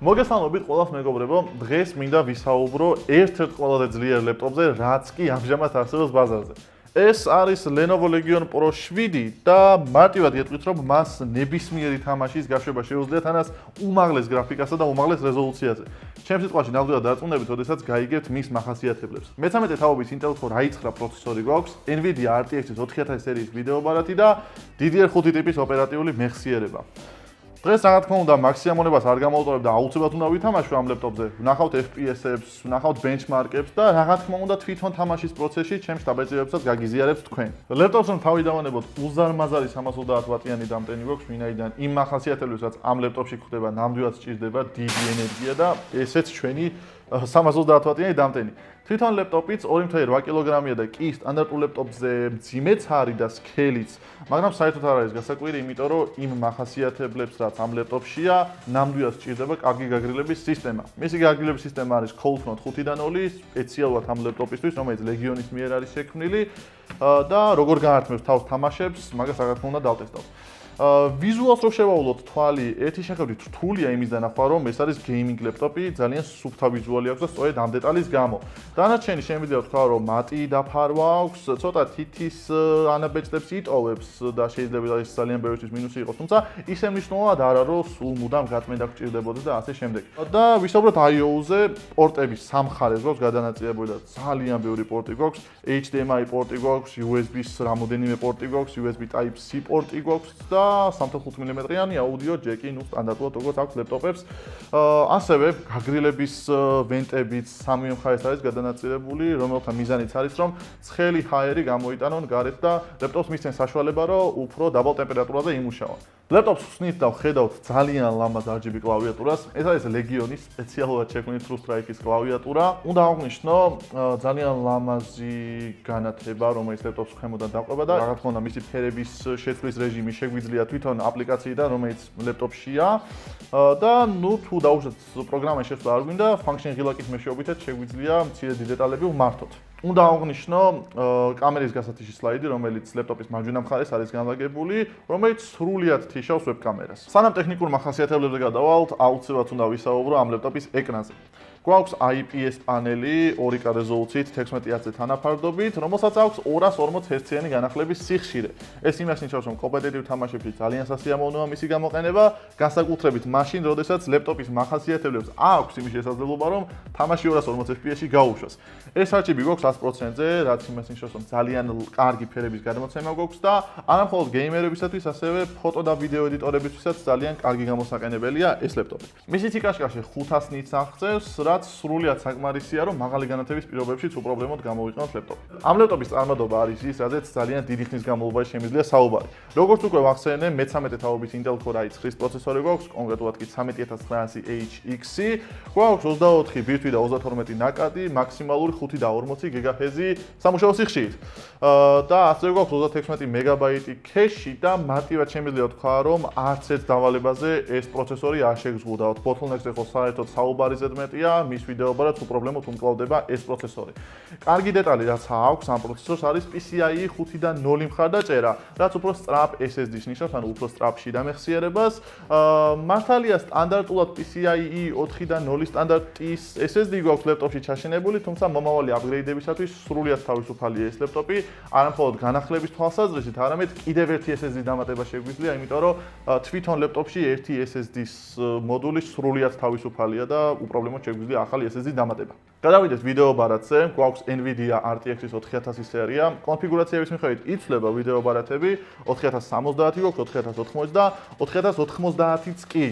მოგესალმებით ყველას მეგობრებო, დღეს მინდა ვისაუბრო ერთ-ერთ ყველაზე ძლიერ ლეპტოპზე, რაც კი ამჟამად არსებობს ბაზარზე. ეს არის Lenovo Legion Pro 7 და მარტივად ეტყვით, რომ მას ნებისმიერი თამაშის გაშვება შეუძლია თანაც უმაღლეს გრაფიკასა და უმაღლეს რეზოლუციაზე. ჩემს სიტყვაში ნამდვილად დარწმუნებით, როდესაც გაიგებთ მის მახასიათებლებს. მე-13 თაობის Intel Core i9 პროცესორი გვაქვს, Nvidia RTX 4000 სერიის ვიდეო ბარათი და DDR5 ტიპის ოპერატიული მეხსიერება. დღეს რა თქმა უნდა მაქსიმუმებას არ გამოვტოვებ და აუცილებლად უნდა ვითამაშო ამ ლეპტოპზე. ვნახავთ FPS-ებს, ვნახავთ benchmark-ებს და რა თქმა უნდა თვითონ თამაშის პროცესში ჩემს დაბეჭდილებასაც გაგიზიარებთ თქვენ. ლეპტოპს რომ თავი დავანებოთ, უზარმაზარი 320 ვატიანი დამტენი გვაქვს, ვინაიდან იმ მახასიათებლებს, რაც ამ ლეპტოპში გვხვდება, ნამდვილად სჭირდება დიდი ენერგია და ესეც ჩვენი 320 ვატიანი დამტენი. თვითონ ლეპტოპიც 2.8 კილოგრამია და კი სტანდარტულ ლეპტოპზე მძიმეც არის და სქელიც, მაგრამ საერთოდ არ არის გასაკვირი, იმიტომ რომ იმ მახასიათებლებს, რაც ამ ლეპტოპშია, ნამდვილად სჭირდება კარგი გაგრილების სისტემა. მისი გაგრილების სისტემა არის Cold Front 5-0, სპეციალურად ამ ლეპტოპისთვის, რომელიც Legionis მიერ არის შექმნილი და როგორ გაართმევს თავს თამაშებს, მაგას რა თქმა უნდა დავტესტავ. ვიზუალს რო შევავლოთ თვალი, ერთი შეხედვით რთულია იმის დანახვა, რომ ეს არის გეიმინგ ლეპტოპი, ძალიან სუფთა ვიზუალი აქვს და სწორედ ამ დეტალის გამო. დანარჩენი შემიძლია ვთქვა, რომ მატი დაფარვა აქვს, ცოტა თითის ანაბეჭდებს იტოვებს და შეიძლება ეს ძალიან ბევრისთვის მინუსი იყოს, თუმცა ისე მნიშვნელოვნად არა, რომ სულ მუდამ გაწმენდა გჭირდებოდეს და ასე შემდეგ. და ვისაუბროთ I/O-ზე, პორტების სამხარეს გვაქვს გადანაწილებული და ძალიან ბევრი პორტი გვაქვს, HDMI პორტი გვაქვს, USB-ს რამოდენიმე პორტი გვაქვს, USB Type-C პორტი გვაქვს და 3.5 მმ-იანი აუდიო ჯეკი, ნუ სტანდარტულად როგორც აქვს ლეპტოპებს. ასევე გაგრილების ვენტებიც სამივე მხარეს არის გადანაწილებული, რომელთა მიზანიც არის, რომ ცხელი ჰაერი გამოიტანონ გარეთ და ლეპტოპს მისცენ საშუალება, რომ უფრო დაბალ ტემპერატურაზე იმუშავა. ლეპტოპს ვხსნით და ვხედავთ ძალიან ლამაზ RGB კლავიატურას. ეს არის Legionis სპეციალურად შექმნილი True Strike-ის კლავიატურა. უნდა აღვნიშნო ძალიან ლამაზი განათება, რომელიც ლეპტოპს ქვემოდან დაყვება და რა თქმა უნდა მისი ფერების შეცვლის რეჟიმი შეგვიძლია თვითონ აპლიკაციიდან, რომელიც ლეპტოპშია და ნუ თუ დაუშვათ პროგრამაში შეცვლა არ გვინდა, function ღილაკის მეშვეობითაც შეგვიძლია მცირედი დეტალები ვმართოთ. უნდა აღვნიშნო კამერის გასათიში სლაიდი, რომელიც ლეპტოპის მარჯვენა მხარეს არის განლაგებული, რომელიც სრულიად თიშავს ვებკამერას. სანამ ტექნიკურ მახასიათებლებზე გადავალთ, აუცილებლად უნდა ვისაუბრო ამ ლეპტოპის ეკრანზე. გვაქვს IPS პანელი 2K რეზოლუციით 16 Hz-ზე თანაფარდობით, რომელსაც აქვს 240 Hz-იანი განახლების სიხშირე. ეს იმას ნიშნავს, რომ კომპეტიტივ თამაშებში ძალიან სასიამოვნოა მისი გამოყენება, განსაკუთრებით მაშინ, როდესაც ლეპტოპის მახასიათებლებს აქვს იმის შესაძლებლობა, რომ თამაში 240 FPS-ში გაუშვას. ეს RGB გვაქვს 100%-ზე, რაც იმას ნიშნავს, რომ ძალიან კარგი ფერების გადმოცემა გვაქვს და არა მხოლოდ გეიმერებისათვის, ასევე ფოტო და ვიდეო ედიტორებისთვისაც ძალიან კარგი გამოსაყენებელია ეს ლეპტოპი. მისი ციკაშკაშე 500 ნიტს აღწევს, რაც სრულიად საკმარისია, რომ მაღალი განათების პირობებშიც უპრობლემოდ გამოვიყენოთ ლეპტოპი. ამ ლეპტოპის წარმოდობა არის ის, რაზეც ძალიან დიდი ხნის განმავლობაში შემიძლია საუბარი. როგორც უკვე ვახსენე, მე-13 თაობის Intel Core i9 პროცესორი გვაქვს, კონკრეტულად კი 13900HX-ი, გვაქვს 24 ბირთვი და 32 ნაკადი, მაქსიმალური 5 და 40 GHz სამუშაო სიხშირით. და ასევე გვაქვს 36 MB ქეში და მარტივად შემიძლია ვთქვა, რომ არც ერთ დავალებაზე ეს პროცესორი არ შეგზღუდავთ. bottlenecks ეხლა საერთოდ საუბარი ზედმეტია. მის ვიდეო ბარათს უპრობლემოდ უმკლავდება ეს პროცესორი. კარგი დეტალი რაც აქვს ამ პროცესორს არის PCIe 5.0 მხარდაჭერა, რაც უფრო სწრაფ SSD-ს ნიშნავს, ანუ უფრო სწრაფ შიდა მეხსიერებას. მართალია სტანდარტულად PCIe 4.0 სტანდარტის SSD გვაქვს ლეპტოპში ჩაშენებული, თუმცა მომავალი აპგრეიდებისათვის სრულიად თავისუფალია ეს ლეპტოპი, არა მხოლოდ განახლების თვალსაზრისით, არამედ კიდევ ერთი SSD დამატება შეგვიძლია, იმიტომ რომ თვითონ ლეპტოპში ერთი SSD-ის მოდული სრულიად თავისუფალია და უპრობლემოდ შეგვიძლია ახალი SSD დამატება. გადავიდეთ ვიდეო ბარათზე, გვაქვს Nvidia RTX 4000 სერია. კონფიგურაციების მიხედვით იცვლება ვიდეო ბარათები, 4070 გვაქვს, 4080 და 4090-იც კი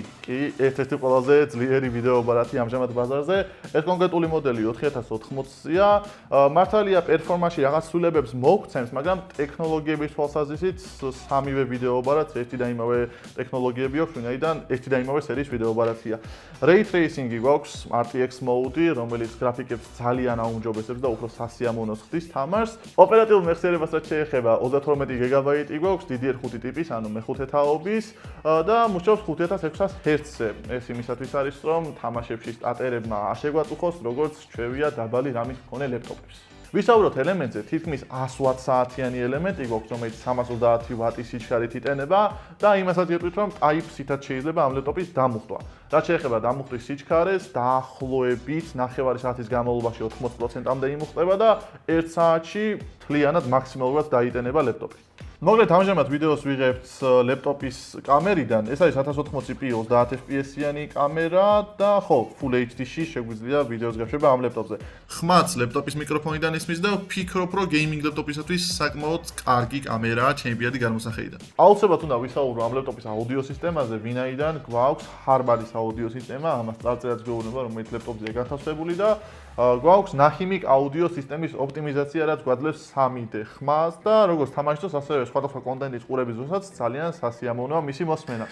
ერთ-ერთი ყველაზე ძლიერი ვიდეო ბარათი ამჟამად ბაზარზე. ეს კონკრეტული მოდელი 4080-ია. მართალია პერფორმანსში რაღაც ცვლილებებს მოგცემს, მაგრამ ტექნოლოგიების თვალსაზრისით სამივე ვიდეო ბარათს ერთი და იმავე ტექნოლოგიები აქვს, ვინაიდან ერთი და იმავე სერიის ვიდეო ბარათია. Ray tracing-ი გვაქვს RTX mode-ი, რომელიც გრაფიკებს ძალიან აუმჯობესებს და უფრო სასიამოვნოს ხდის თამაშს. ოპერატიულ მეხსიერებასაც შეეხება 32 GB გვაქვს, DDR5 ტიპის, ანუ მე-5 თაობის და მუშაობს 5600 Hz-ზე. ეს იმისათვის არის, რომ თამაშებში სტატერებმა არ შეგვაწუხოს, როგორც ჩვევია დაბალი რამის მქონე ლეპტოპებს. ვისაუბროთ ელემენტზე, თითქმის 100 ვატ-საათიანი ელემენტი გვაქვს, რომელიც 330 ვატის სიჩქარით იტანება და იმასაც გეტყვით, რომ Type-C-ით შეიძლება ამ ლეპტოპის დამუხტვა. რაც შეეხება დამუხტვის სიჩქარეს, დაახლოებით 9 საათის განმავლობაში 80%-მდე იმუხტება და 1 საათში მთლიანად მაქსიმალურად დაიტანება ლეპტოპი. მოკლედ ამჟამად ვიდეოს ვიღებთ ლეპტოპის კამერიდან. ეს არის 1080p 30 fps-იანი კამერა და ხო, Full HD-ში შეგვიძლია ვიდეოს გაშვება ამ ლეპტოპზე. ხმაც ლეპტოპის მიკროფონიდან ისმის და ვფიქრობ, რომ გეიმინგ ლეპტოპისათვის საკმაოდ კარგი კამერაა ჩემპიონატი გამოსახედიდან. აუცილებლად უნდა ვისაუბრო ამ ლეპტოპის აუდიო სისტემაზე, ვინაიდან გვაქვს ჰარბარის აუდიო სისტემა, ამას წარწერაც გვეუბნება, რომელიც ლეპტოპზეა განთავსებული და გვაქვს ნახიმიკ აუდიო სისტემის ოპტიმიზაცია, რაც გვაძლევს 3D ხმას და როგორც თამაშს, ასევე სხვადასხვა კონტენტის ყურების დროსაც ძალიან სასიამოვნოა მისი მოსმენა.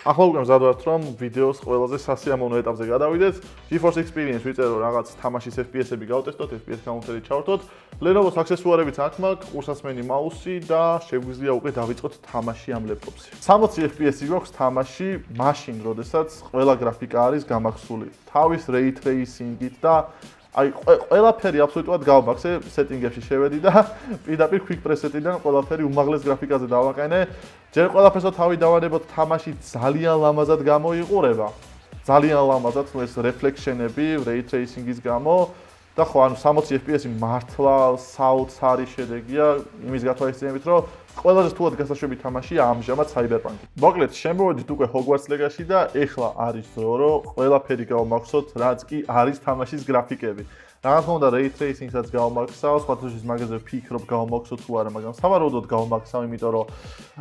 ახლა უკვე მზად რომ ვიდეოს ყველაზე სასიამოვნო ეტაპზე გადავიდეთ. GeForce Experience ვიწერო რაღაც თამაშის FPS-ები გავტესტოთ, FPS გამომწერი ჩავრთოთ. Lenovo-ს აქსესუარებიც აქვს მაქვს, ყურსასმენი მაუსი და შეგვიძლია უკვე დავიწყოთ თამაში ამ ლეპტოპზე. 60 FPS-ი გვაქვს თამაში, მაშინ, როდესაც ყველა გრაფიკა არის გამახსული. თავის ray tracing-ით და აი ყველაფერი აბსოლუტურად გავმაქსე, სეტინგებში შევედი და პირდაპირ quick preset-დან ყველაფერი უმაღლეს გრაფიკაზე დავაყენე. ჯერ ყველაფერს თავი დავანებოთ, თამაში ძალიან ლამაზად გამოიყურება. ძალიან ლამაზად ეს reflection-ები ray tracing-ის გამო და ხო, ანუ 60 FPS-ი მართლა საოცარი შედეგია იმის გათვალისწინებით, რომ ყველაზე რთულად გასაშვები თამაშია ამჟამად Cyberpunk-ი. მოკლედ, შემოვედით უკვე Hogwarts Legacy და ეხლა არის დრო, რომ ყველაფერი გავმახსოვთ, რაც კი არის თამაშის გრაფიკები. რა თქმა უნდა, ray tracing-საც გავმახსოვ, სხვადასხვა მაგაზე ვფიქრობ გავმახსოვ თუ არა, მაგრამ სავარაუდოდ გავმახსოვ, იმიტომ რომ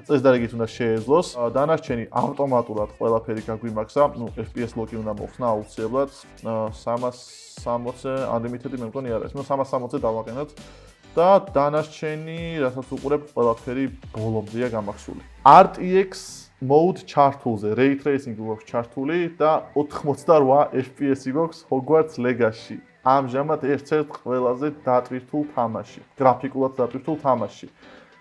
წესდარიგით უნდა შეეძლოს. დანარჩენი ავტომატურად ყველაფერი გაგვიმახსა, ნუ FPS ლოკი უნდა მოხსნა აუცილებლად 360-ზე, unlimited-ი მე მგონი არ არის, ნუ 360-ზე დავაყენოთ. და დანარჩენი, რასაც უყურებ, ყველაფერი ბოლომზეა გამახსული. RTX mode ჩართულზე, ray tracing გვაქვს ჩართული და 88 FPS-ი გვაქვს Hogwarts Legacy. ამჟამად ერთ-ერთ ყველაზე დატვირთულ თამაში, გრაფიკულად დატვირთულ თამაში.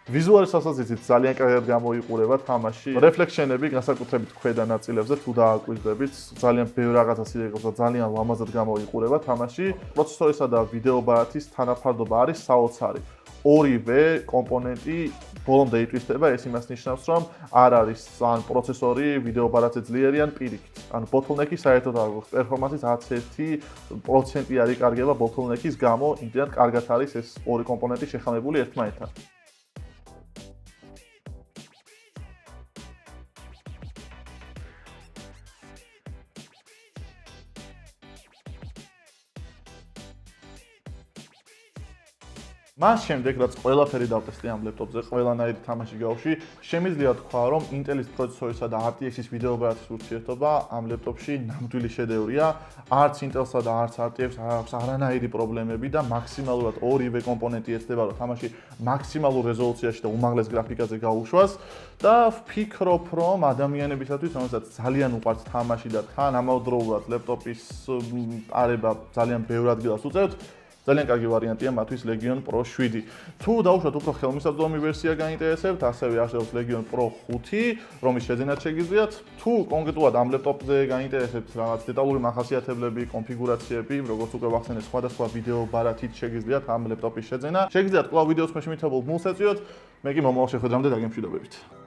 ვიზუალის თვალსაზრისით ძალიან კარგად გამოიყურება თამაში. Reflection-ები განსაკუთრებით ქვედა ნაწილებზე თუ დააკვირდებით, ძალიან ბევრ რაღაცას იღებს და ძალიან ლამაზად გამოიყურება თამაში. პროცესორისა და ვიდეო ბარათის თანაფარდობა არის საოცარი. ორივე კომპონენტი ბოლომდე იტვისდება, ეს იმას ნიშნავს, რომ არ არის ან პროცესორი, ვიდეო ბარათზე ძლიერი ან პირიქით. ანუ bottleneck-ი საერთოდ არ გვაქვს. პერფორმანსის 1% არ იკარგება bottleneck-ის გამო, იმდენად კარგად არის ეს ორი კომპონენტი შეხამებული ერთმანეთთან. მას შემდეგ, რაც ყველაფერი დავტესტე ამ ლეპტოპზე, ყველანაირი თამაში გავში, შემიძლია თქვა, რომ Intel-ის პროცესორისა და RTX-ის ვიდეო ბარათის ურთიერთობა ამ ლეპტოპში ნამდვილი შედევრია. არც Intel-სა და არც RTX-ს არ აქვს არანაირი პრობლემები და მაქსიმალურად ორივე კომპონენტი ეცდება, რომ თამაში მაქსიმალურ რეზოლუციაში და უმაღლეს გრაფიკაზე გაუშვას და ვფიქრობ, რომ ადამიანებისათვის, რომელსაც ძალიან უყვართ თამაში და თან ამავდროულად ლეპტოპის პარება ძალიან ბევრ ადგილას უწევთ, ძალიან კარგი ვარიანტია მათთვის Legion Pro 7. თუ დაუშვათ უფრო ხელმისაწვდომი ვერსია გაინტერესებთ, ასევე არსებობს Legion Pro 5, რომლის შეძენაც შეგიძლიათ. თუ კონკრეტულად ამ ლეპტოპზე გაინტერესებთ რაღაც დეტალური მახასიათებლები, კონფიგურაციები, როგორც უკვე ვახსენე, სხვადასხვა ვიდეო ბარათით შეგიძლიათ ამ ლეპტოპის შეძენა. შეგიძლიათ კვლავ ვიდეოს ქვეშ მითხრობილ გმულს ეწვიოთ. მე კი მომავალ შეხვედრამდე დაგემშვიდობებით.